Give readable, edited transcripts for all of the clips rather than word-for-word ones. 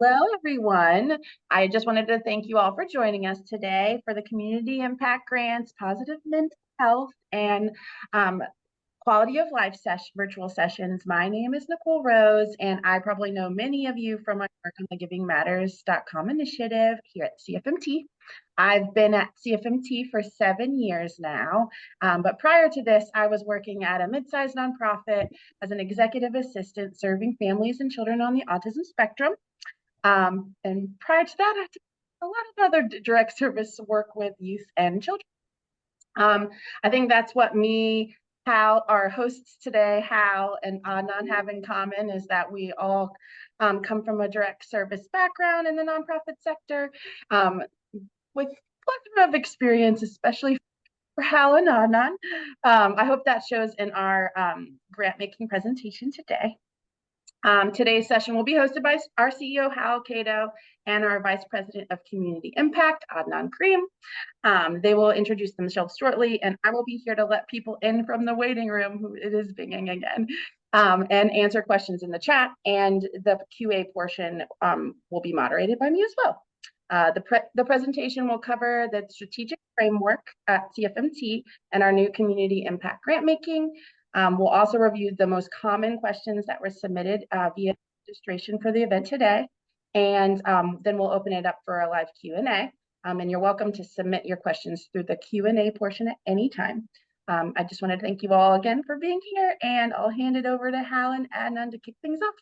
Hello, everyone. I just wanted to thank you all for joining us today for the Community Impact Grants, Positive Mental Health, and um, Quality of Life virtual sessions. My name is Nicole Rose, and I probably know many of you from my work on the GivingMatters.com initiative here at CFMT. I've been at CFMT for 7 years now, but prior to this, I was working at a mid-sized nonprofit as an executive assistant serving families and children on the autism spectrum. And prior to that, I did a lot of other direct service work with youth and children. I think that's what Hal, our hosts today, Hal and Adnan, have in common is that we all come from a direct service background in the nonprofit sector with plethora of experience, especially for Hal and Adnan. I hope that shows in our grant making presentation today. Today's session will be hosted by our CEO, Hal Cato, and our Vice President of Community Impact, Adnan Karim. They will introduce themselves shortly, and I will be here to let people in from the waiting room, who it is binging again, and answer questions in the chat, and the QA portion will be moderated by me as well. The presentation will cover the strategic framework at CFMT and our new community impact grant making. We'll also review the most common questions that were submitted via registration for the event today. And then we'll open it up for a live Q&A. And you're welcome to submit your questions through the Q&A portion at any time. I just want to thank you all again for being here, and I'll hand it over to Hal and Adnan to kick things off.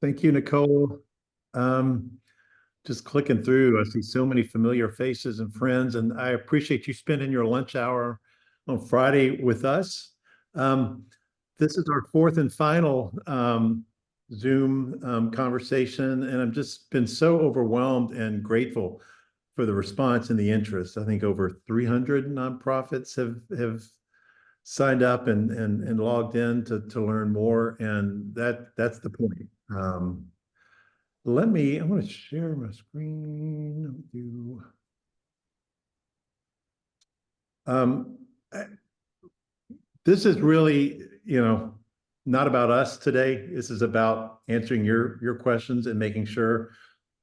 Thank you, Nicole. Just clicking through, I see so many familiar faces and friends, and I appreciate you spending your lunch hour on Friday with us. This is our fourth and final Zoom conversation, and I've just been so overwhelmed and grateful for the response and the interest. I think over 300 nonprofits have signed up and logged in to learn more, and that's the point. I'm going to share my screen with you. This is really, not about us today. This is about answering your questions and making sure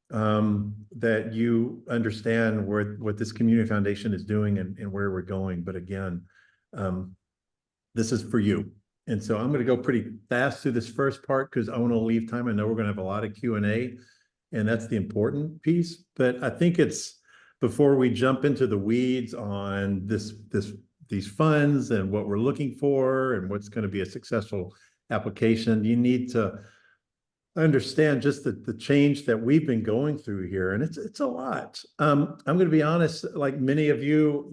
that you understand what this community foundation is doing and where we're going. But again, this is for you. And so I'm going to go pretty fast through this first part because I want to leave time. I know we're going to have a lot of Q&A, and that's the important piece. But I think it's before we jump into the weeds on these funds and what we're looking for and what's going to be a successful application, you need to understand just the change that we've been going through here. And it's a lot. I'm going to be honest, like many of you,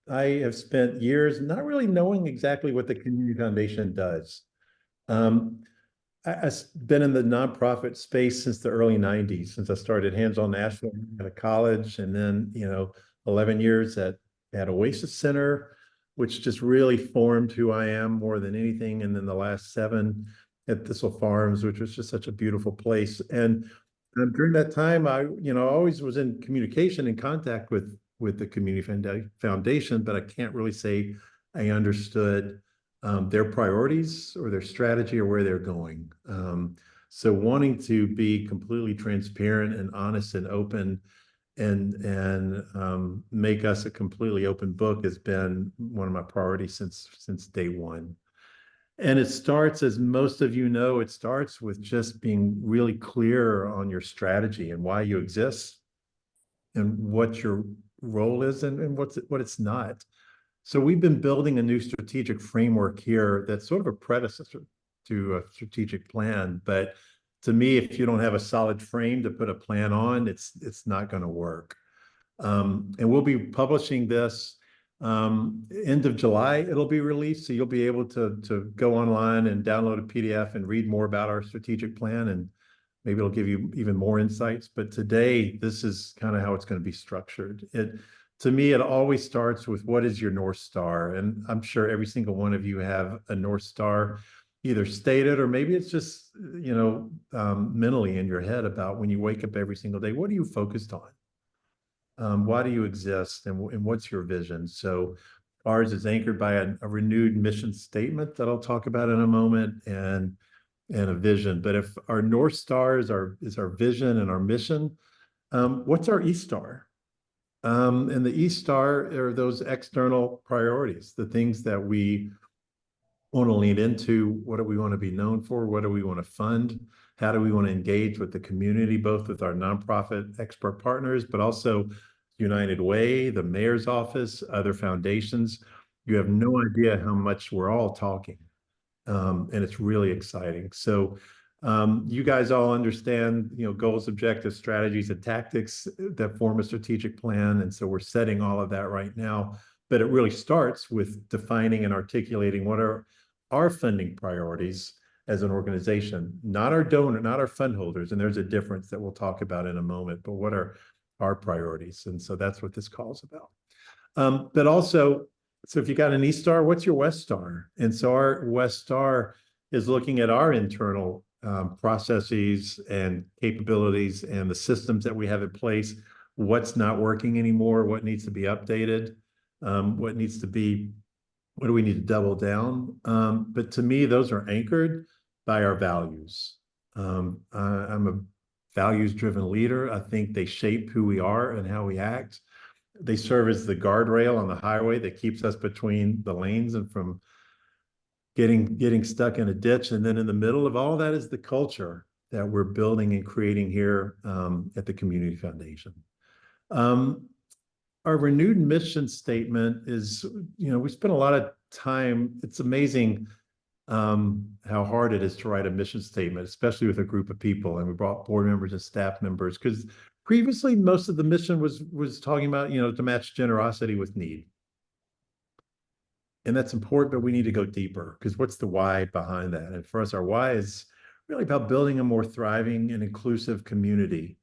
I have spent years not really knowing exactly what the community foundation does. I've been in the nonprofit space since the early 90s, since I started hands-on national at a college, and then 11 years at Oasis Center, which just really formed who I am more than anything. And then the last 7 at Thistle Farms, which was just such a beautiful place. And during that time, I always was in communication and contact with the community foundation, but I can't really say I understood their priorities or their strategy or where they're going. So wanting to be completely transparent and honest and open and make us a completely open book has been one of my priorities since day one. And it starts, as most of you know, it starts with just being really clear on your strategy and why you exist and what your role is and what it's not. So we've been building a new strategic framework here that's sort of a predecessor to a strategic plan. But to me, if you don't have a solid frame to put a plan on, it's not going to work. And we'll be publishing this end of July. It'll be released, so you'll be able to go online and download a PDF and read more about our strategic plan, and maybe it'll give you even more insights. But today, this is kind of how it's going to be structured. To me, it always starts with what is your North Star? And I'm sure every single one of you have a North Star, either stated or maybe it's just, mentally in your head about when you wake up every single day, what are you focused on? Why do you exist? And what's your vision? So ours is anchored by a renewed mission statement that I'll talk about in a moment. And and a vision. But if our North Star is our vision and our mission, what's our East Star? And the East Star are those external priorities, the things that we want to lean into. What do we want to be known for? What do we want to fund? How do we want to engage with the community, both with our nonprofit expert partners, but also United Way, the mayor's office, other foundations? You have no idea how much we're all talking. And it's really exciting. So you guys all understand, goals, objectives, strategies, and tactics that form a strategic plan. And so we're setting all of that right now. But it really starts with defining and articulating what are our funding priorities as an organization, not our donor, not our fund holders. And there's a difference that we'll talk about in a moment, but what are our priorities? And so that's what this call is about. But also, so if you got an East Star, what's your West Star? And so our West Star is looking at our internal processes and capabilities and the systems that we have in place, what's not working anymore, what needs to be updated, what do we need to double down? But to me, those are anchored by our values. I'm a values-driven leader. I think they shape who we are and how we act. They serve as the guardrail on the highway that keeps us between the lanes and from getting stuck in a ditch. And then in the middle of all that is the culture that we're building and creating here at the Community Foundation. Our renewed mission statement is, we spent a lot of time. It's amazing how hard it is to write a mission statement, especially with a group of people. And we brought board members and staff members because previously most of the mission was talking about, to match generosity with need. And that's important, but we need to go deeper because what's the why behind that? And for us, our why is really about building a more thriving and inclusive community.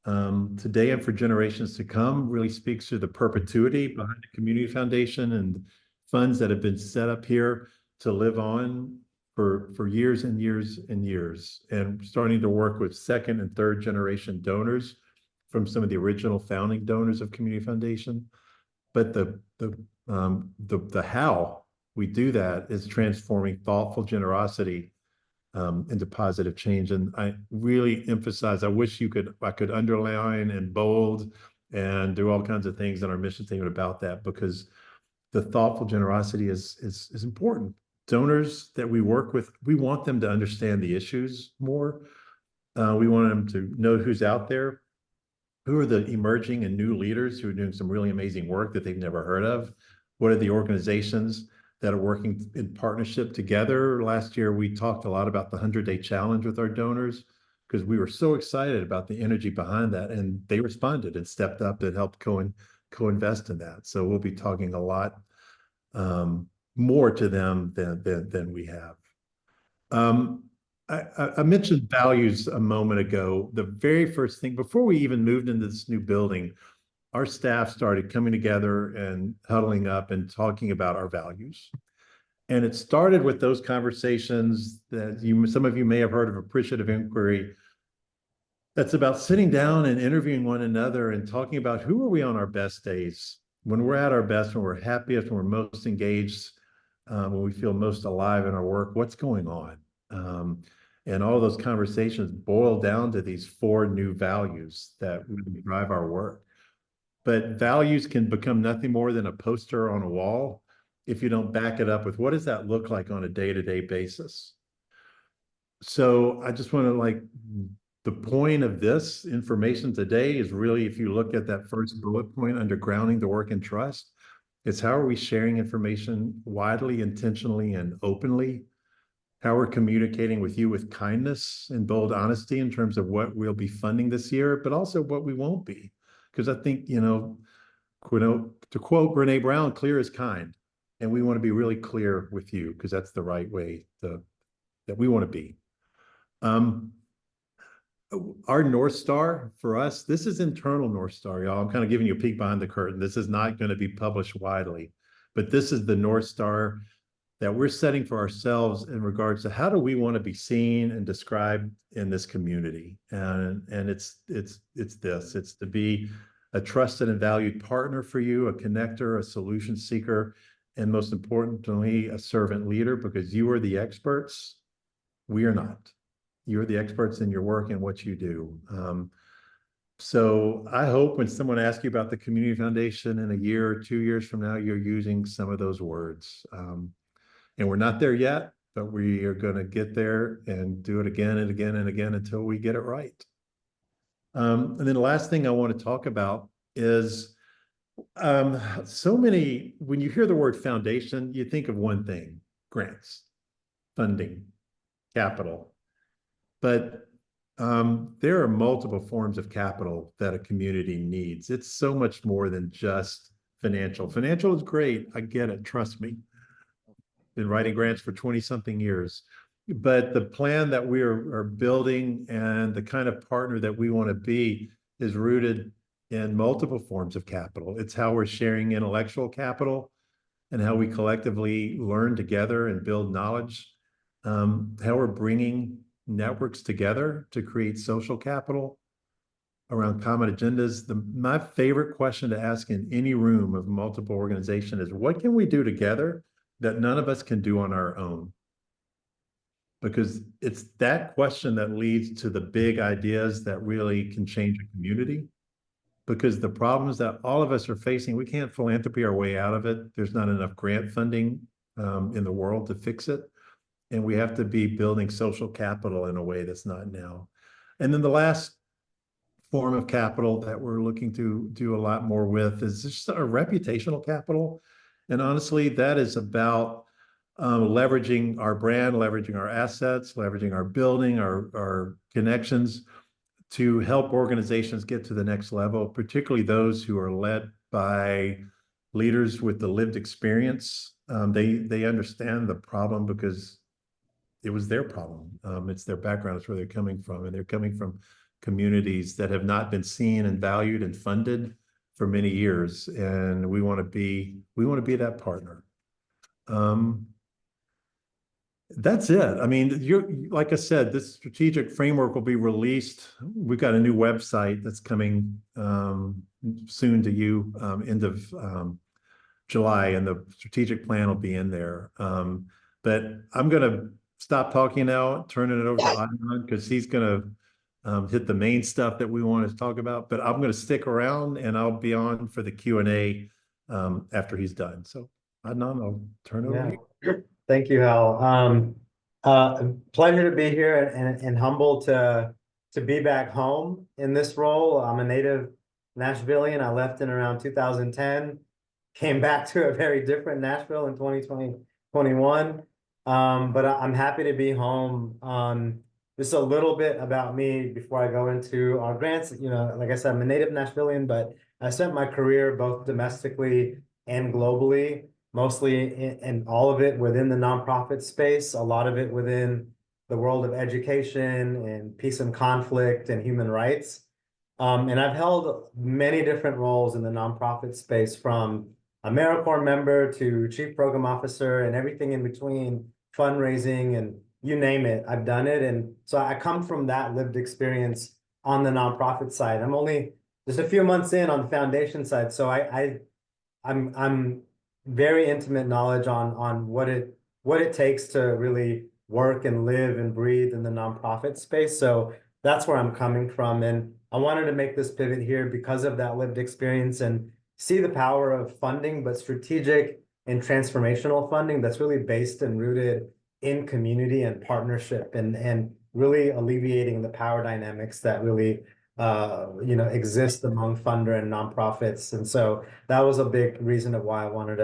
Today and for generations to come really speaks to the perpetuity behind the Community Foundation and funds that have been set up here to live on for years and years and years, and starting to work with second and third generation donors from some of the original founding donors of Community Foundation. But the how we do that is transforming thoughtful generosity into positive change. And I really emphasize, I wish I could underline and bold and do all kinds of things in our mission statement about that, because the thoughtful generosity is important. Donors that we work with, we want them to understand the issues more. We want them to know who's out there, who are the emerging and new leaders who are doing some really amazing work that they've never heard of. What are the organizations that are working in partnership together? Last year, we talked a lot about the 100-day challenge with our donors because we were so excited about the energy behind that, and they responded and stepped up and helped co-invest in that. So we'll be talking a lot more to them than we have. I mentioned values a moment ago. The very first thing, before we even moved into this new building, our staff started coming together and huddling up and talking about our values. And it started with those conversations that some of you may have heard of appreciative inquiry. That's about sitting down and interviewing one another and talking about who are we on our best days, when we're at our best, when we're happiest, when we're most engaged, when we feel most alive in our work, what's going on? And all those conversations boil down to these 4 new values that really drive our work. But values can become nothing more than a poster on a wall if you don't back it up with what does that look like on a day-to-day basis. So I just want to the point of this information today is really, if you look at that first bullet point under grounding the work and trust, it's how are we sharing information widely, intentionally, and openly? How we're communicating with you with kindness and bold honesty in terms of what we'll be funding this year, but also what we won't be. Because I think, to quote Brene Brown, clear is kind. And we want to be really clear with you because that's the right way that we want to be. Our North Star for us, this is internal North Star, y'all. I'm kind of giving you a peek behind the curtain. This is not going to be published widely, but this is the North Star that we're setting for ourselves in regards to how do we want to be seen and described in this community. And it's to be a trusted and valued partner for you, a connector, a solution seeker, and most importantly, a servant leader, because you are the experts. We are not. You're the experts in your work and what you do. So I hope when someone asks you about the community foundation in a year or 2 years from now, you're using some of those words. And we're not there yet, but we are going to get there and do it again and again and again until we get it right. And then the last thing I want to talk about is so many, when you hear the word foundation, you think of one thing: grants, funding, capital. But there are multiple forms of capital that a community needs. It's so much more than just financial. Financial is great. I get it. Trust me. Been writing grants for 20-something years. But the plan that we are building and the kind of partner that we want to be is rooted in multiple forms of capital. It's how we're sharing intellectual capital and how we collectively learn together and build knowledge, how we're bringing networks together to create social capital around common agendas. My favorite question to ask in any room of multiple organization is, what can we do together that none of us can do on our own? Because it's that question that leads to the big ideas that really can change a community. Because the problems that all of us are facing, we can't philanthropy our way out of it. There's not enough grant funding in the world to fix it. And we have to be building social capital in a way that's not now. And then the last form of capital that we're looking to do a lot more with is just a reputational capital. And honestly, that is about leveraging our brand, leveraging our assets, leveraging our building, our connections to help organizations get to the next level, particularly those who are led by leaders with the lived experience. They understand the problem because it was their problem. It's their background. It's where they're coming from. And they're coming from communities that have not been seen and valued and funded for many years. And we want to be that partner. That's it. I mean, like I said, this strategic framework will be released. We've got a new website that's coming soon to you, end of July, and the strategic plan will be in there. But I'm going to stop talking now, turning it over to Adnan, because he's going to hit the main stuff that we want to talk about. But I'm going to stick around and I'll be on for the Q&A after he's done. So Adnan, I'll turn it over to you. Thank you, Hal. Pleasure to be here and humbled to be back home in this role. I'm a native Nashvilleian. I left in around 2010, came back to a very different Nashville in 2021. But I'm happy to be home. Just a little bit about me before I go into our grants. You know, like I said, I'm a native Nashvilleian, but I spent my career both domestically and globally, mostly in all of it within the nonprofit space, a lot of it within the world of education and peace and conflict and human rights. And I've held many different roles in the nonprofit space, from AmeriCorps member to chief program officer and everything in between, fundraising, and you name it, I've done it. And so I come from that lived experience on the nonprofit side. I'm only just a few months in on the foundation side, so I'm very intimate knowledge on what it takes to really work and live and breathe in the nonprofit space. So that's where I'm coming from. And I wanted to make this pivot here because of that lived experience and see the power of funding, but strategic and transformational funding that's really based and rooted in community and partnership, and really alleviating the power dynamics that really exist among funder and nonprofits. And so that was a big reason of why I wanted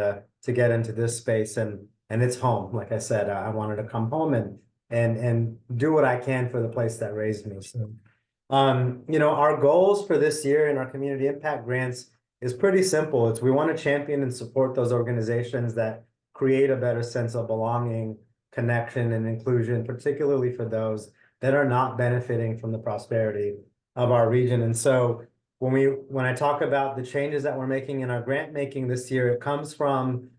to get into this space, and it's home. Like I said, I wanted to come home and do what I can for the place that raised me. So, our goals for this year in our community impact grants is pretty simple. We want to champion and support those organizations that create a better sense of belonging, connection, and inclusion, particularly for those that are not benefiting from the prosperity of our region. And so when I talk about the changes that we're making in our grant making this year, it comes from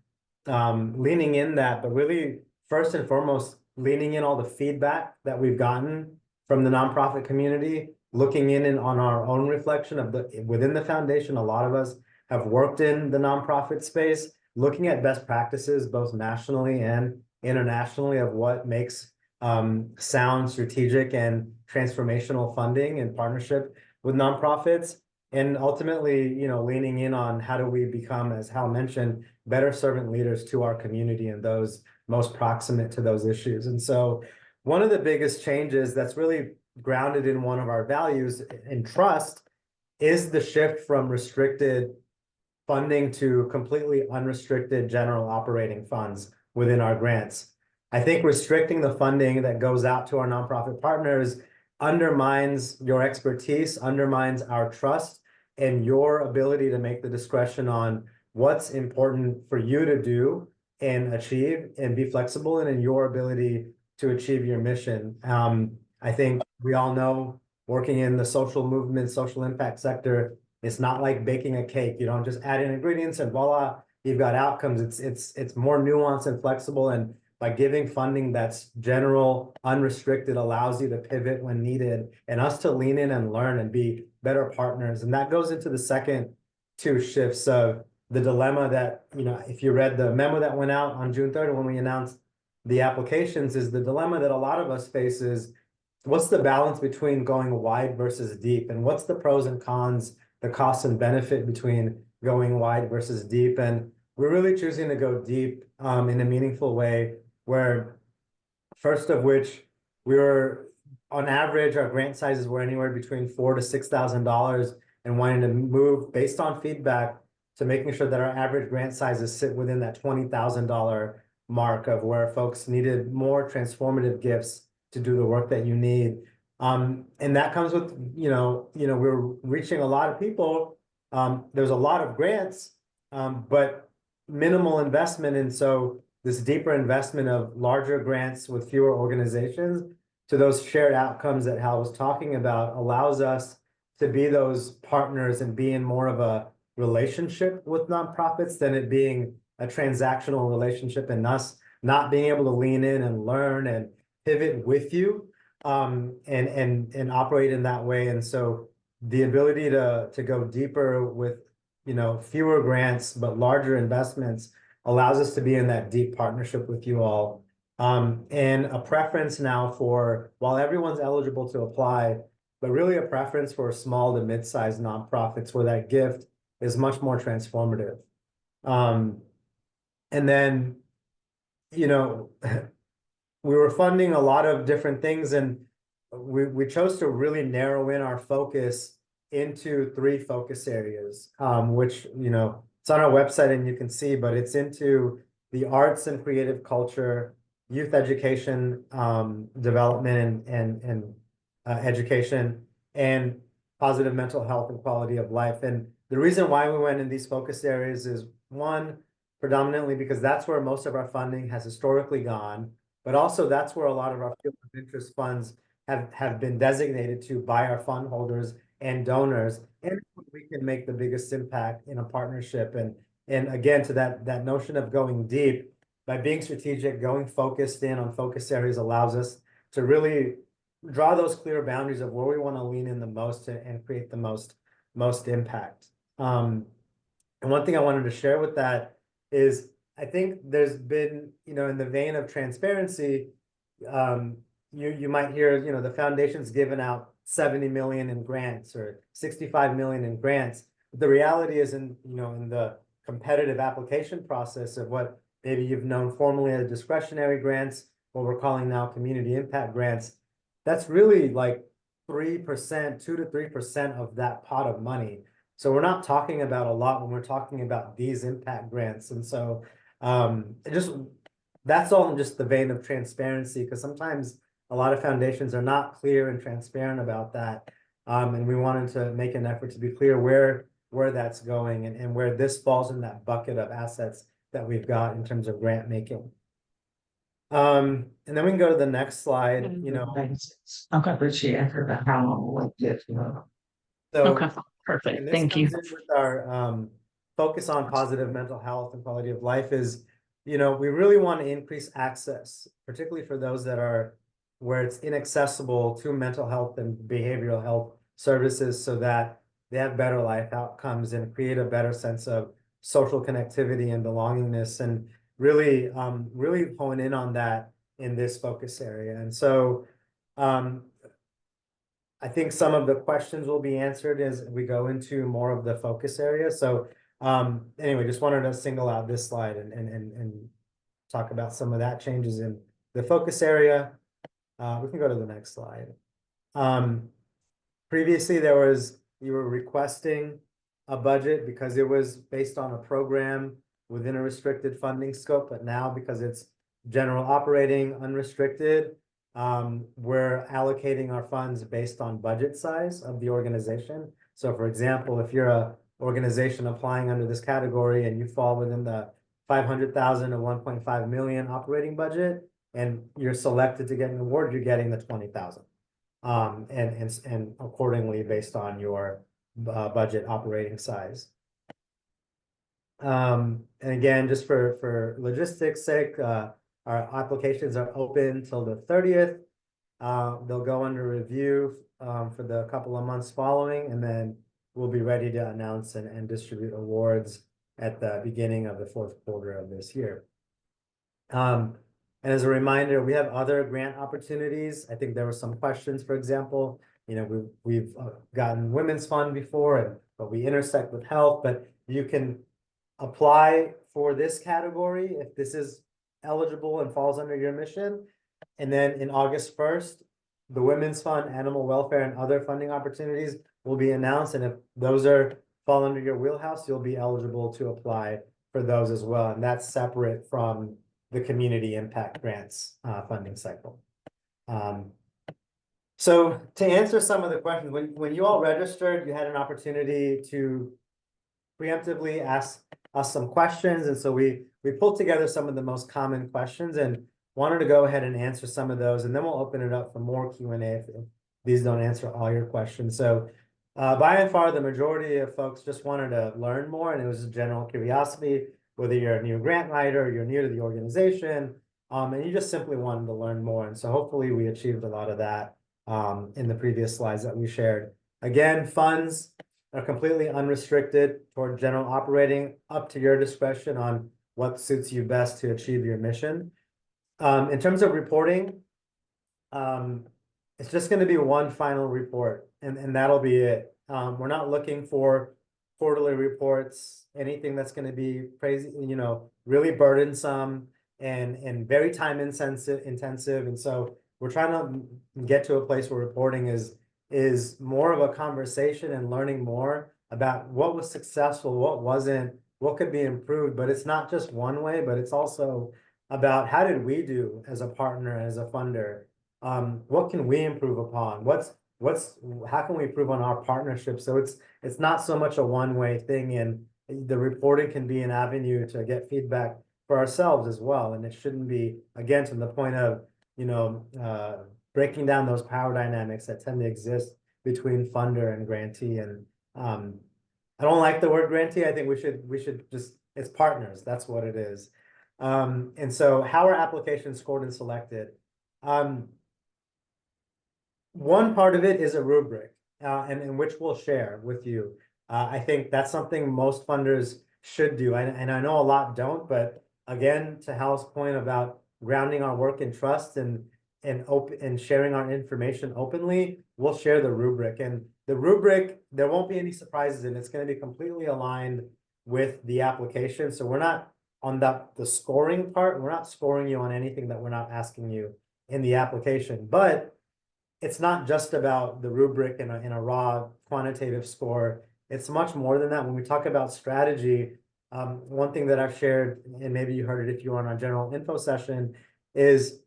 leaning in that, but really first and foremost, leaning in all the feedback that we've gotten from the nonprofit community, looking in and on our own reflection of within the foundation. A lot of us have worked in the nonprofit space, looking at best practices, both nationally and internationally, of what makes sound, strategic, and transformational funding in partnership with nonprofits. And ultimately, leaning in on how do we become, as Hal mentioned, better servant leaders to our community and those most proximate to those issues. And so one of the biggest changes that's really grounded in one of our values in trust is the shift from restricted funding to completely unrestricted general operating funds within our grants. I think restricting the funding that goes out to our nonprofit partners undermines your expertise, undermines our trust, and your ability to make the discretion on what's important for you to do and achieve and be flexible in your ability to achieve your mission. I think we all know working in the social movement, social impact sector, it's not like baking a cake. You don't just add in ingredients and voila, you've got outcomes. It's more nuanced and flexible, and by giving funding that's general, unrestricted, allows you to pivot when needed, and us to lean in and learn and be better partners. And that goes into the second two shifts of the dilemma that, if you read the memo that went out on June 3rd when we announced the applications, is the dilemma that a lot of us face is what's the balance between going wide versus deep, and what's the pros and cons, the cost and benefit between going wide versus deep. And we're really choosing to go deep in a meaningful way, where first of which we were on average, our grant sizes were anywhere between $4,000 to $6,000, and wanting to move based on feedback to making sure that our average grant sizes sit within that $20,000 mark of where folks needed more transformative gifts to do the work that you need. And that comes with, we're reaching a lot of people. There's a lot of grants, but minimal investment. And so this deeper investment of larger grants with fewer organizations to those shared outcomes that Hal was talking about allows us to be those partners and be in more of a relationship with nonprofits than it being a transactional relationship, and us not being able to lean in and learn and pivot with you and operate in that way. And so the ability to go deeper with fewer grants but larger investments allows us to be in that deep partnership with you all. And a preference now for, while everyone's eligible to apply, but really a preference for small to mid-sized nonprofits where that gift is much more transformative. And then, we were funding a lot of different things, and we chose to really narrow in our focus into 3 focus areas, which, it's on our website and you can see, but it's into the arts and creative culture, youth education, development and education, and positive mental health and quality of life. And the reason why we went in these focus areas is, one, predominantly because that's where most of our funding has historically gone, but also that's where a lot of our field of interest funds have been designated to by our fund holders and donors, and we can make the biggest impact in a partnership. And again, to that notion of going deep, by being strategic, going focused in on focus areas allows us to really draw those clear boundaries of where we want to lean in the most and create the most impact. And one thing I wanted to share with that is, I think there's been, in the vein of transparency, you might hear, the foundation's given out 70 million in grants or 65 million in grants. But the reality is in the competitive application process of what maybe you've known formerly as discretionary grants, what we're calling now community impact grants, that's really like 3%, 2 to 3% of that pot of money. So we're not talking about a lot when we're talking about these impact grants. And so that's all in just the vein of transparency, because sometimes a lot of foundations are not clear and transparent about that. And we wanted to make an effort to be clear where that's going and where this falls in that bucket of assets that we've got in terms of grant making. And then we can go to the next slide, Okay, appreciate how So, okay, perfect. and this Thank you. comes in with our focus on positive mental health and quality of life is, we really want to increase access, particularly for those that are where it's inaccessible to mental health and behavioral health services, so that they have better life outcomes and create a better sense of social connectivity and belongingness. And really hone in on that in this focus area. And so I think some of the questions will be answered as we go into more of the focus area. So anyway, just wanted to single out this slide and talk about some of that changes in the focus area. We can go to the next slide. Previously, you were requesting a budget because it was based on a program within a restricted funding scope, but now because it's general operating unrestricted, we're allocating our funds based on budget size of the organization. So for example, if you're a organization applying under this category and you fall within the 500,000 to 1.5 million operating budget and you're selected to get an award, you're getting the 20,000. And accordingly based on your budget operating size. And again, just for logistics sake, our applications are open till the 30th. They'll go under review for the couple of months following, and then we'll be ready to announce and distribute awards at the beginning of the fourth quarter of this year. And as a reminder, we have other grant opportunities. I think there were some questions, for example, you know, we've gotten Women's Fund before, but we intersect with health, but you can apply for this category if this is eligible and falls under your mission. And then in August 1st, the Women's Fund, Animal Welfare, and other funding opportunities will be announced. And if those fall under your wheelhouse, you'll be eligible to apply for those as well. And that's separate from the community impact grants funding cycle. So to answer some of the questions, when you all registered, you had an opportunity to preemptively ask us some questions. And so we pulled together some of the most common questions and wanted to go ahead and answer some of those. And then we'll open it up for more Q&A if these don't answer all your questions. So by and far, the majority of folks just wanted to learn more, and it was a general curiosity, whether you're a new grant writer or you're new to the organization, and you just simply wanted to learn more. And so hopefully we achieved a lot of that in the previous slides that we shared. Again, funds are completely unrestricted toward general operating, up to your discretion on what suits you best to achieve your mission. In terms of reporting, it's just going to be one final report, and that'll be it. We're not looking for quarterly reports, anything that's going to be crazy, you know, really burdensome and very time intensive. And so we're trying to get to a place where reporting is more of a conversation and learning more about what was successful, what wasn't, what could be improved. But it's not just one way, but it's also about how did we do as a partner, as a funder? What can we improve upon? How can we improve on our partnership? So it's not so much a one-way thing, and the reporting can be an avenue to get feedback for ourselves as well. And it shouldn't be, again, to the point of, you know, breaking down those power dynamics that tend to exist between funder and grantee. And I don't like the word grantee. I think we should just, it's partners. That's what it is. And so how are applications scored and selected? One part of it is a rubric, and which we'll share with you. I think that's something most funders should do. And I know a lot don't, but again, to Hal's point about grounding our work in trust and sharing our information openly, we'll share the rubric. And the rubric, there won't be any surprises, and it's going to be completely aligned with the application. So we're not on the scoring part, we're not scoring you on anything that we're not asking you in the application. But it's not just about the rubric in a raw quantitative score. It's much more than that. When we talk about strategy, one thing that I've shared, and maybe you heard it if you were on our general info session, is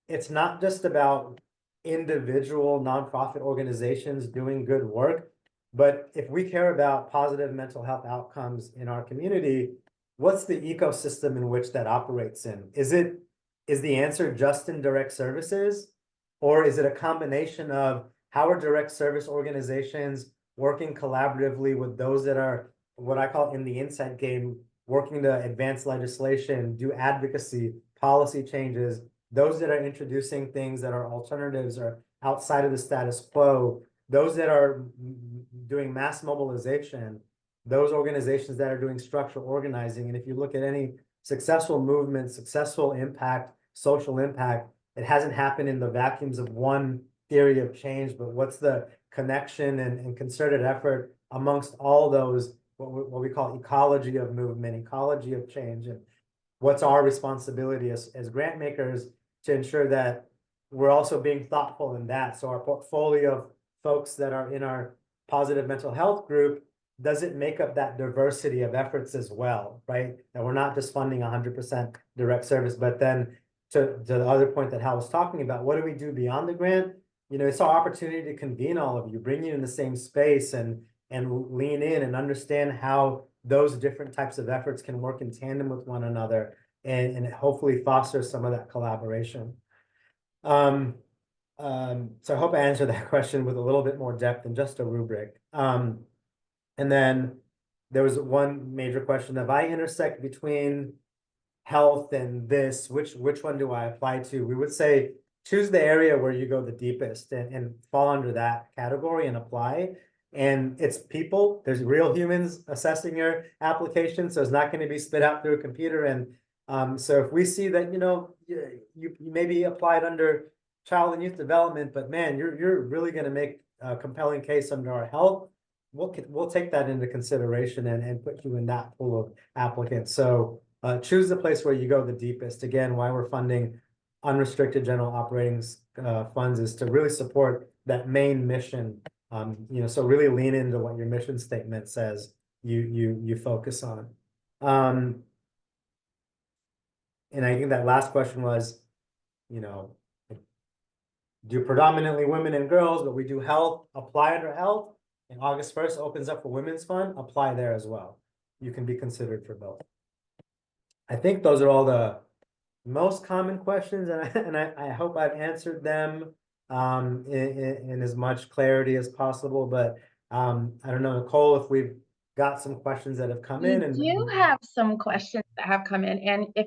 it's not just about individual nonprofit organizations doing good work, but if we care about positive mental health outcomes in our community, what's the ecosystem in which that operates in? Is the answer just in direct services? Or is it a combination of how are direct service organizations working collaboratively with those that are what I call in the inside game, working to advance legislation, do advocacy, policy changes, those that are introducing things that are alternatives or outside of the status quo, those that are doing mass mobilization, those organizations that are doing structural organizing. And if you look at any successful movement, successful impact social impact, it hasn't happened in the vacuums of one theory of change, but what's the connection and concerted effort amongst all those, what we call ecology of movement, ecology of change, and what's our responsibility as grant makers to ensure that we're also being thoughtful in that. So our portfolio of folks that are in our positive mental health group, does it make up that diversity of efforts as well, right? That we're not just funding 100% direct service, but then to the other point that Hal was talking about, what do we do beyond the grant? You know, it's our opportunity to convene all of you, bring you in the same space and lean in and understand how those different types of efforts can work in tandem with one another and hopefully foster some of that collaboration. So I hope I answered that question with a little bit more depth than just a rubric. And then there was one major question: if I intersect between health and this, which one do I apply to? We would say choose the area where you go the deepest and fall under that category and apply. And it's people, there's real humans assessing your application, so it's not going to be spit out through a computer. And so if we see that, you know, you maybe applied under child and youth development, but man, you're really going to make a compelling case under our health, we'll take that into consideration and put you in that pool of applicants. So choose the place where you go the deepest. Again, why we're funding unrestricted general operating funds is to really support that main mission. You know, so really lean into what your mission statement says you focus on. And I think that last question was, you know, do predominantly women and girls, but we do health, apply under health. And August 1st opens up for Women's Fund, apply there as well. You can be considered for both. I think those are all the most common questions, and I hope I've answered them in as much clarity as possible. But I don't know, Nicole, if we've got some questions that have come in. And we do have some questions that have come in, and if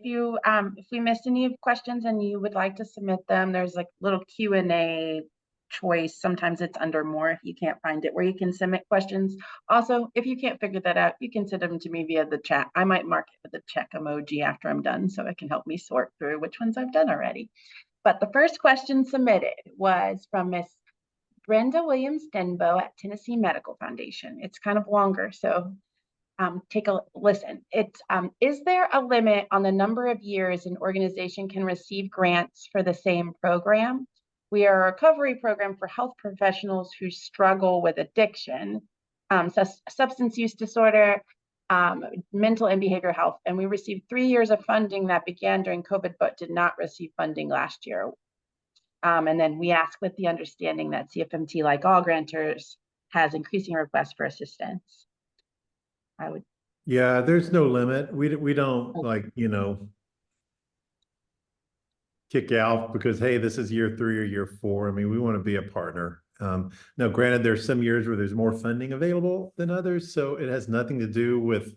we missed any questions and you would like to submit them, there's like little Q&A choice. Sometimes it's under more if you can't find it, where you can submit questions. Also, if you can't figure that out, you can send them to me via the chat. I might mark it with the check emoji after I'm done, so it can help me sort through which ones I've done already. But the first question submitted was from Miss Brenda Williams Denbo at Tennessee Medical Foundation. It's kind of longer, so take a listen. It's is there a limit on the number of years an organization can receive grants for the same program? We are a recovery program for health professionals who struggle with addiction, substance use disorder, mental and behavioral health, and we received 3 years of funding that began during COVID, but did not receive funding last year. And then we ask with the understanding that CFMT, like all grantors, has increasing requests for assistance. Yeah, there's no limit. We don't like, you know, kick out because, hey, this is year 3 or year 4. I mean, we want to be a partner. Now, granted, there's some years where there's more funding available than others, so it has nothing to do with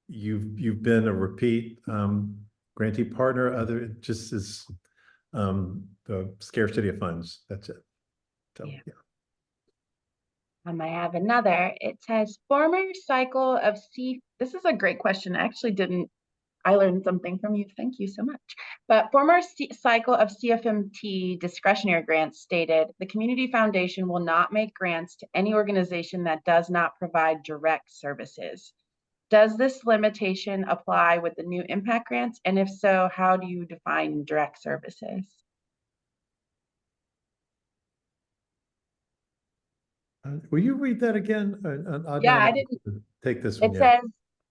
you've been a repeat grantee partner. It just is the scarcity of funds. That's it. So yeah. I have another. It says former cycle of this is a great question. I learned something from you. Thank you so much. But former cycle of CFMT discretionary grants stated the Community Foundation will not make grants to any organization that does not provide direct services. Does this limitation apply with the new impact grants? And if so, how do you define direct services? Will you read that again? Yeah, I didn't take this one. It says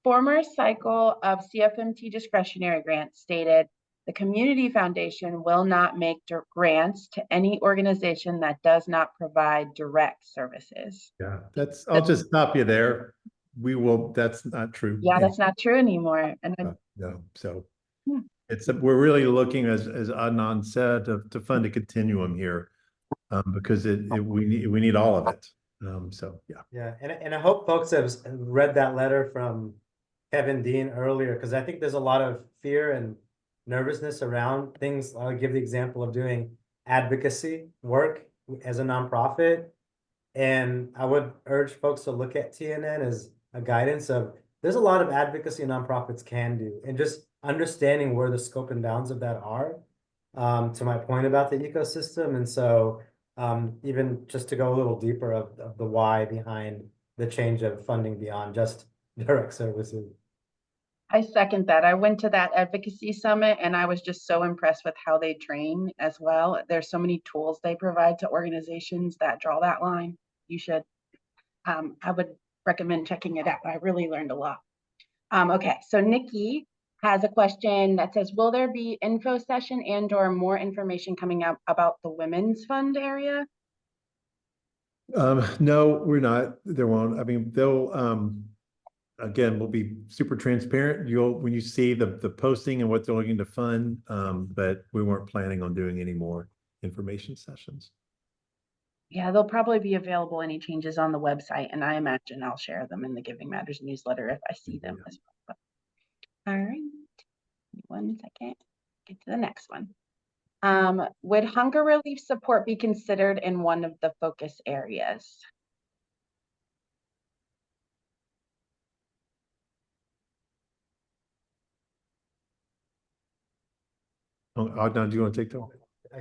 former cycle of CFMT discretionary grants stated the Community Foundation will not make grants to any organization that does not provide direct services. Yeah, I'll just stop you there. That's not true. Yeah, that's not true anymore. And no, so we're really looking, as Adnan said, to fund a continuum here, because we need all of it. So yeah. Yeah, and I hope folks have read that letter from Kevin Dean earlier, because I think there's a lot of fear and nervousness around things. I'll give the example of doing advocacy work as a nonprofit. And I would urge folks to look at TNN as a guidance of there's a lot of advocacy nonprofits can do, and just understanding where the scope and bounds of that are. to my point about the ecosystem. And so even just to go a little deeper of the why behind the change of funding beyond just direct services. I second that. I went to that advocacy summit and I was just so impressed with how they train as well. There's so many tools they provide to organizations that draw that line. You should. I would recommend checking it out. I really learned a lot. Okay, so Nikki has a question that says, will there be info session and or more information coming out about the Women's Fund area? No, we're not. There won't. I mean, they'll again, we'll be super transparent. When you see the posting and what they're looking to fund, but we weren't planning on doing any more information sessions. Yeah, they'll probably be available any changes on the website, and I imagine I'll share them in the Giving Matters newsletter if I see them as well. All right, 1 second, get to the next one. Would hunger relief support be considered in one of the focus areas? Oh, Adnan, do you want to take that one?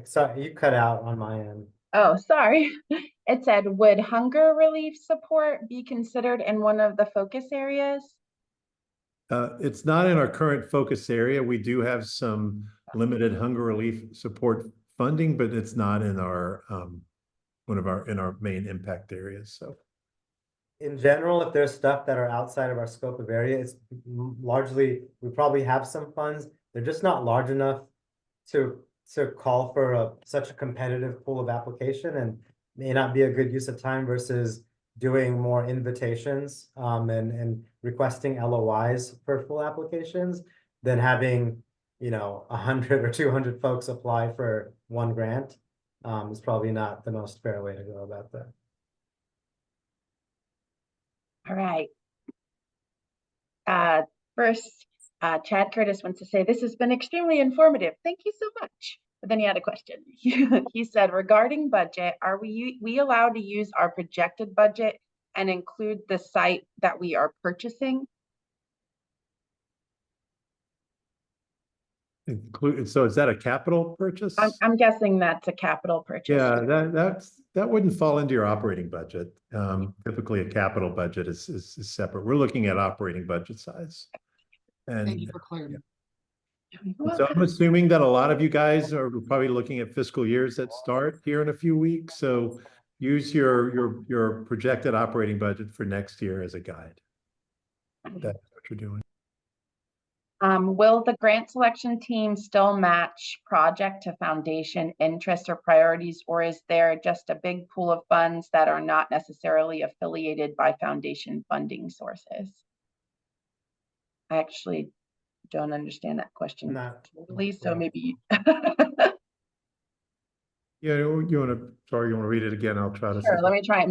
Sorry, you cut out on my end. Oh, sorry. It said, would hunger relief support be considered in one of the focus areas? It's not in our current focus area. We do have some limited hunger relief support funding, but it's not in our in our main impact areas. So In general, if there's stuff that are outside of our scope of area, it's largely, we probably have some funds. They're just not large enough to call for such a competitive pool of application, and may not be a good use of time versus doing more invitations and requesting LOIs for full applications than having, 100 or 200 folks apply for one grant. Is probably not the most fair way to go about that. All right. First, Chad Curtis wants to say, this has been extremely informative. Thank you so much. But then he had a question. He said, regarding budget, are we allowed to use our projected budget and include the site that we are purchasing? So is that a capital purchase? I'm guessing that's a capital purchase. Yeah, that wouldn't fall into your operating budget. Typically, a capital budget is separate. We're looking at operating budget size. And Thank you for clarity. so I'm assuming that a lot of you guys are probably looking at fiscal years that start here in a few weeks. So use your projected operating budget for next year as a guide. That's what you're doing. Will the grant selection team still match project to foundation interest or priorities, or is there just a big pool of funds that are not necessarily affiliated by foundation funding sources? I actually don't understand that question totally, so maybe. Yeah, you want to read it again? I'll try to. Sure, let me try it.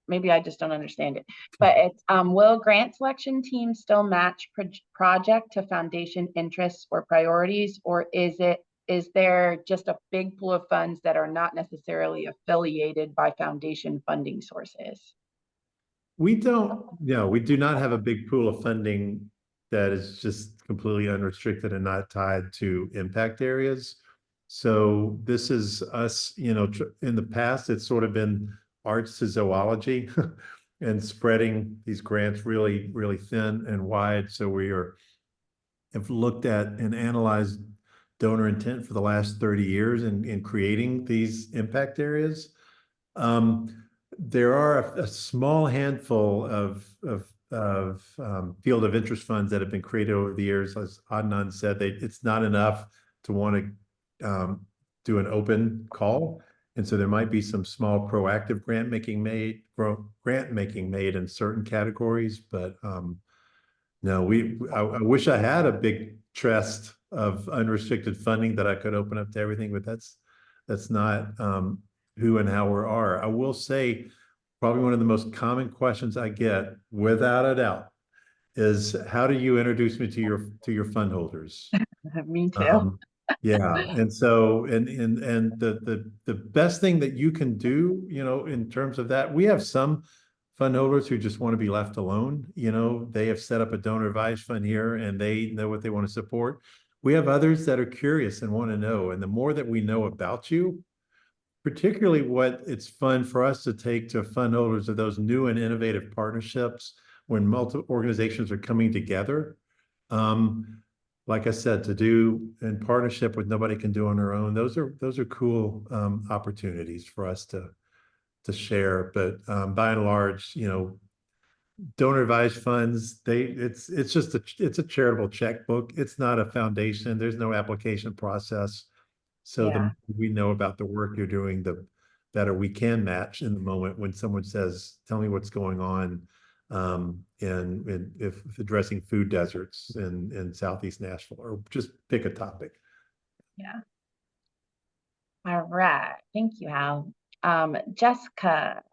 Maybe I just don't understand it. But it's will grant selection teams still match project to foundation interests or priorities, or is there just a big pool of funds that are not necessarily affiliated by foundation funding sources? We do not have a big pool of funding that is just completely unrestricted and not tied to impact areas. So this is us, in the past, it's sort of been arts to zoology and spreading these grants really, really thin and wide. So have looked at and analyzed donor intent for the last 30 years in creating these impact areas. There are a small handful of field of interest funds that have been created over the years. As Adnan said, it's not enough to want to do an open call. And so there might be some small proactive grant making made in certain categories, but no, I wish I had a big trust of unrestricted funding that I could open up to everything, but that's not who and how we are. I will say probably one of the most common questions I get, without a doubt, is how do you introduce me to your fund holders? Me too. Yeah, and so the best thing that you can do, in terms of that, we have some fund holders who just want to be left alone. They have set up a donor advised fund here and they know what they want to support. we have others that are curious and want to know. And the more that we know about you, particularly what it's fun for us to take to fund holders of those new and innovative partnerships when multiple organizations are coming together. Like I said, to do in partnership with nobody can do on their own. Those are cool opportunities for us to share. But by and large, donor advised funds, it's just it's a charitable checkbook. It's not a foundation. There's no application process. So the Yeah. more we know about the work you're doing, the better we can match in the moment when someone says, tell me what's going on. And if addressing food deserts in Southeast Nashville, or just pick a topic. Yeah. All right. Thank you, Hal. Jessica,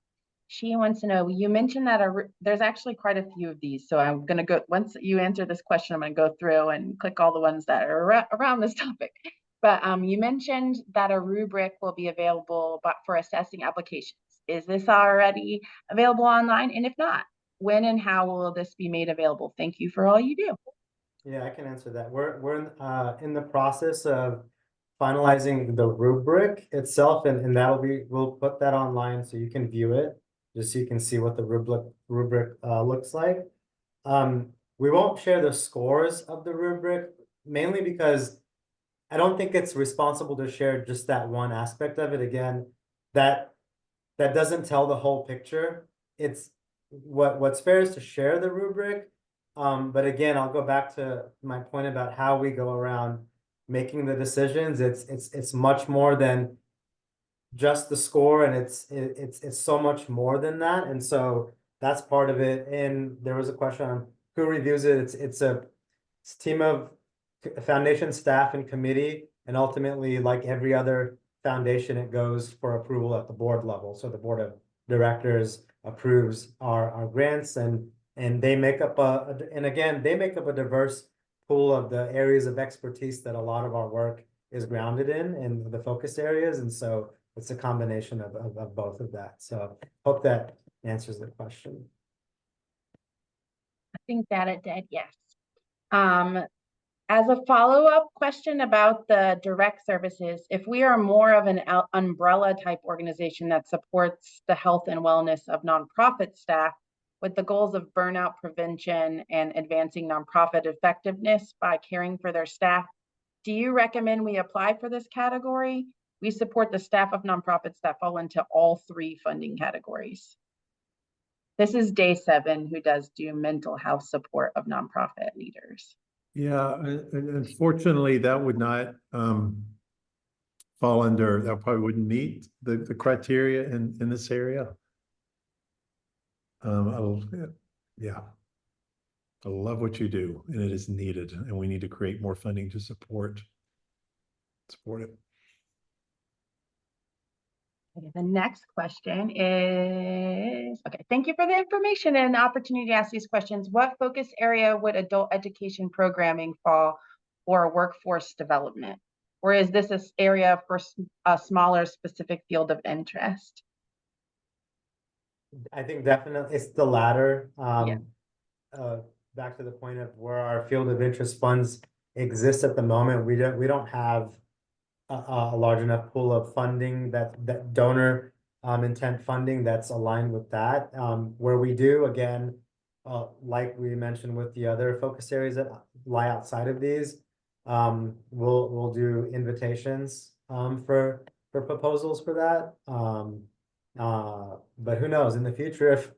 she wants to know, you mentioned that there's actually quite a few of these. So I'm going to go, once you answer this question, I'm going to go through and click all the ones that are around this topic. But you mentioned that a rubric will be available for assessing applications. Is this already available online? And if not, when and how will this be made available? Thank you for all you do. Yeah, I can answer that. We're in the process of finalizing the rubric itself, and we'll put that online so you can view it, just so you can see what the rubric looks like. We won't share the scores of the rubric, mainly because I don't think it's responsible to share just that one aspect of it. Again, that doesn't tell the whole picture. It's what's fair is to share the rubric. But again, I'll go back to my point about how we go around making the decisions. It's much more than just the score, and it's so much more than that. And so that's part of it. And there was a question on who reviews it. It's a team of foundation staff and committee, and ultimately, like every other foundation, it goes for approval at the board level. So the board of directors approves our grants, and they make up they make up a diverse pool of the areas of expertise that a lot of our work is grounded in the focus areas. And so it's a combination of both of that. So hope that answers the question. I think that it did, yes. As a follow-up question about the direct services, if we are more of an umbrella type organization that supports the health and wellness of nonprofit staff with the goals of burnout prevention and advancing nonprofit effectiveness by caring for their staff, do you recommend we apply for this category? We support the staff of nonprofits that fall into all three funding categories. This is Day 7, who does do mental health support of nonprofit leaders. Yeah, and unfortunately, that would not fall under, that probably wouldn't meet the criteria in this area. Yeah, I love what you do, and it is needed, and we need to create more funding to support it. Okay, the next question is, okay, thank you for the information and the opportunity to ask these questions. What focus area would adult education programming fall for workforce development? Or is this an area for a smaller specific field of interest? I think definitely it's the latter. Yeah. Back to the point of where our field of interest funds exist at the moment, we don't have a large enough pool of funding that donor intent funding that's aligned with that. Where we do, again, like we mentioned with the other focus areas that lie outside of these, we'll do invitations for proposals for that. But who knows, in the future, if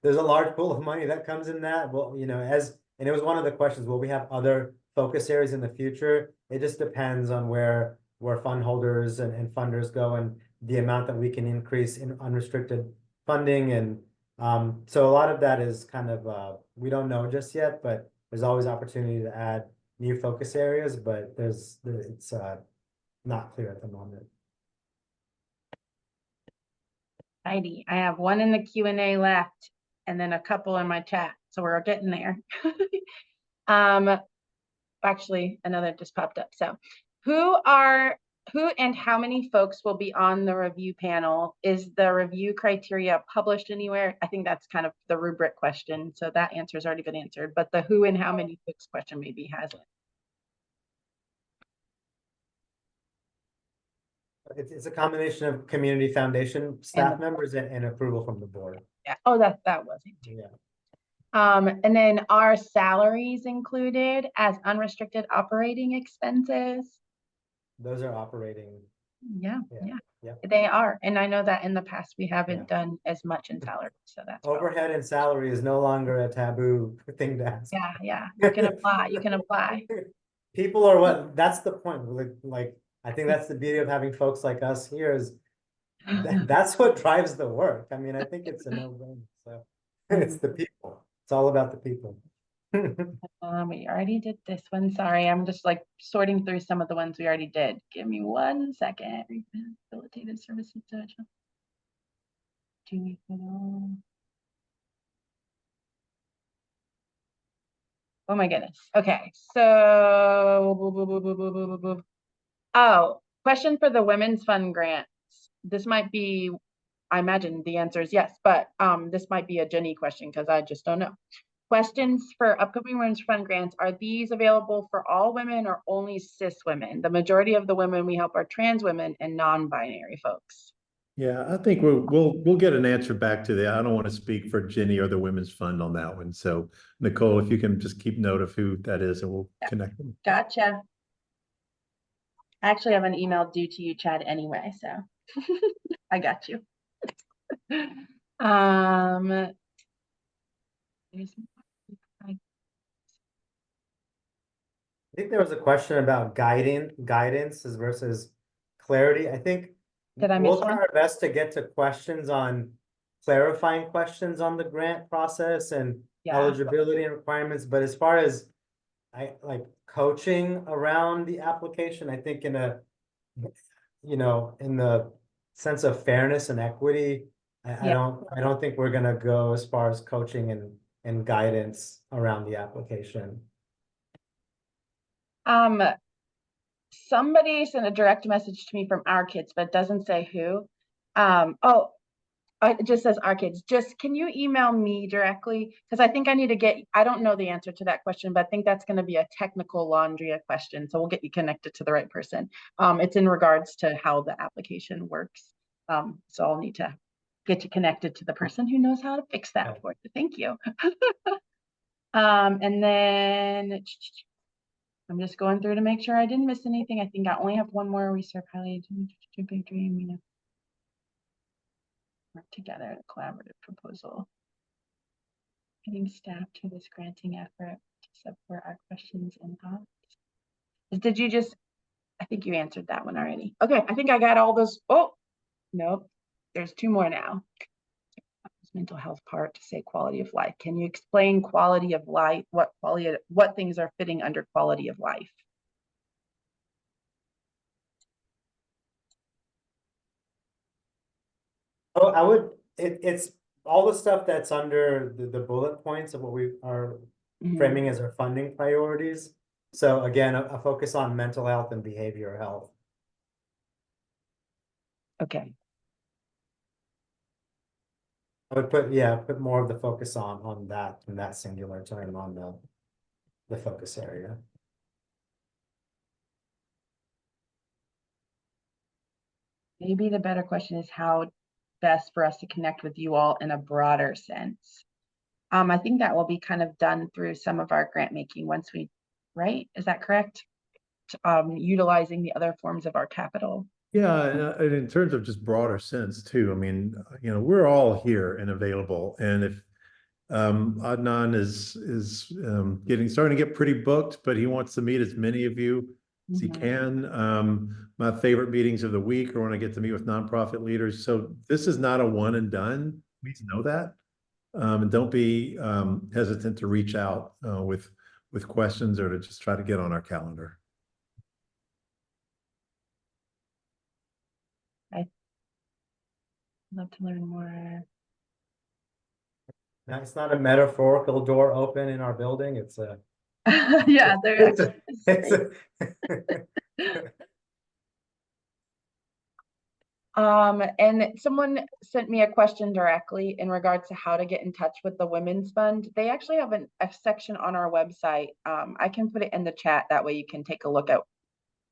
there's a large pool of money that comes in that, well, and it was one of the questions, will we have other focus areas in the future? It just depends on where fund holders and funders go, and the amount that we can increase in unrestricted funding. And so a lot of that is kind of, we don't know just yet, but there's always opportunity to add new focus areas, but it's not clear at the moment. Heidi, I have one in the Q&A left and then a couple in my chat. So we're getting there. Actually, another just popped up. So who and how many folks will be on the review panel? Is the review criteria published anywhere? I think that's kind of the rubric question. So that answer's already been answered, but the who and how many folks question maybe hasn't. it's a combination of community foundation staff members and approval from the board. Yeah. Oh, that was it too. Yeah. And then are salaries included as unrestricted operating expenses? Those are operating. Yeah, Yeah, yeah. they are. And I know that in the past we haven't Yeah. done as much in salary, so that's probably- Overhead and salary is no longer a taboo thing to ask. Yeah, you can apply, you can apply. People are what, that's the point, like, I think that's the beauty of having folks like us here is that's what drives the work. I mean, I think it's a no-brainer, so it's the people. It's all about the people. We already did this one. Sorry, I'm just like sorting through some of the ones we already did. Give me 1 second. Rehabilitative services. Do we know? Oh my goodness. Okay, so oh, question for the Women's Fund grants. This might be, I imagine the answer is yes, but this might be a Jenny question because I just don't know. Questions for upcoming Women's Fund grants. Are these available for all women or only cis women? The majority of the women we help are trans women and non-binary folks. Yeah, I think we'll get an answer back to that. I don't want to speak for Jenny or the Women's Fund on that one. So Nicole, if you can just keep note of who that is and we'll connect them. Gotcha. I actually have an email due to you, Chad, anyway, so I got you. I think there was a question about guidance versus clarity. I think Did I miss we'll try one? our best to get to questions on clarifying questions on the grant process and Yeah. eligibility and requirements. But as far as I like coaching around the application, I think in a, you know, in the sense of fairness and equity, I don't think we're gonna go as far as coaching and guidance around the application. Somebody sent a direct message to me from our kids, but it doesn't say who. It just says our kids. Just can you email me directly? Because I think I need to get, I don't know the answer to that question, but I think that's going to be a technical laundry question. So we'll get you connected to the right person. It's in regards to how the application works. So I'll need to get you connected to the person who knows how to fix that for you. Thank you. And then I'm just going through to make sure I didn't miss anything. I think I only have one more. We serve highly big dream, you know. Work together, a collaborative proposal. Getting staff to this granting effort to support our questions and thoughts. Did you just, I think you answered that one already. Okay, I think I got all those. Oh, nope. There's 2 more now. Mental health part to say quality of life. Can you explain quality of life? What things are fitting under quality of life? Oh, it's all the stuff that's under the bullet points of what we are framing as our funding priorities. So again, a focus on mental health and behavioral health. Okay. I would put more of the focus on that in that singular term on the focus area. Maybe the better question is how best for us to connect with you all in a broader sense. I think that will be kind of done through some of our grant making once we, right? Is that correct? Utilizing the other forms of our capital. Yeah, and in terms of just broader sense too, I mean, you know, we're all here and available. And if Adnan is starting to get pretty booked, but he wants to meet as many of you as he can. My favorite meetings of the week are when I get to meet with nonprofit leaders. So this is not a one and done. Please know that. And don't be hesitant to reach out with questions or to just try to get on our calendar. I'd love to learn more. Now, it's not a metaphorical door open in our building. It's a yeah, there it's and someone sent me a question directly in regards to how to get in touch with the Women's Fund. They actually have a section on our website. I can put it in the chat. That way you can take a look at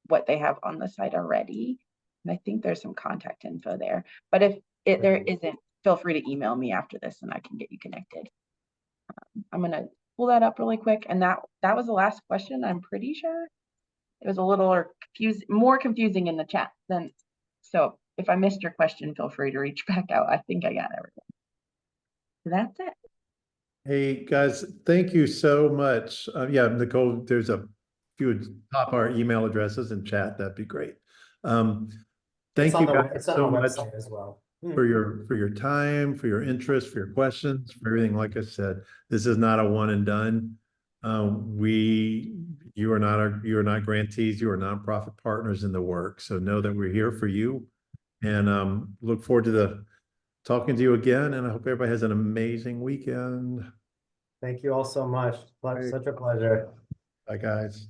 what they have on the site already. And I think there's some contact info there, but if there isn't, feel free to email me after this and I can get you connected. I'm gonna pull that up really quick. And that was the last question, I'm pretty sure. It was a little more confusing in the chat than, so if I missed your question, feel free to reach back out. I think I got everything. So that's it. Hey, guys, thank you so much. Yeah, Nicole, there's a few top our email addresses in chat. That'd be great. Thank you guys It's on so the much website as well. for your time, for your interest, for your questions, for everything. Like I said, this is not a one and done. You are not grantees, you are nonprofit partners in the work. So know that we're here for you, and look forward to talking to you again. And I hope everybody has an amazing weekend. Thank you all so much. Such a pleasure. Bye, guys.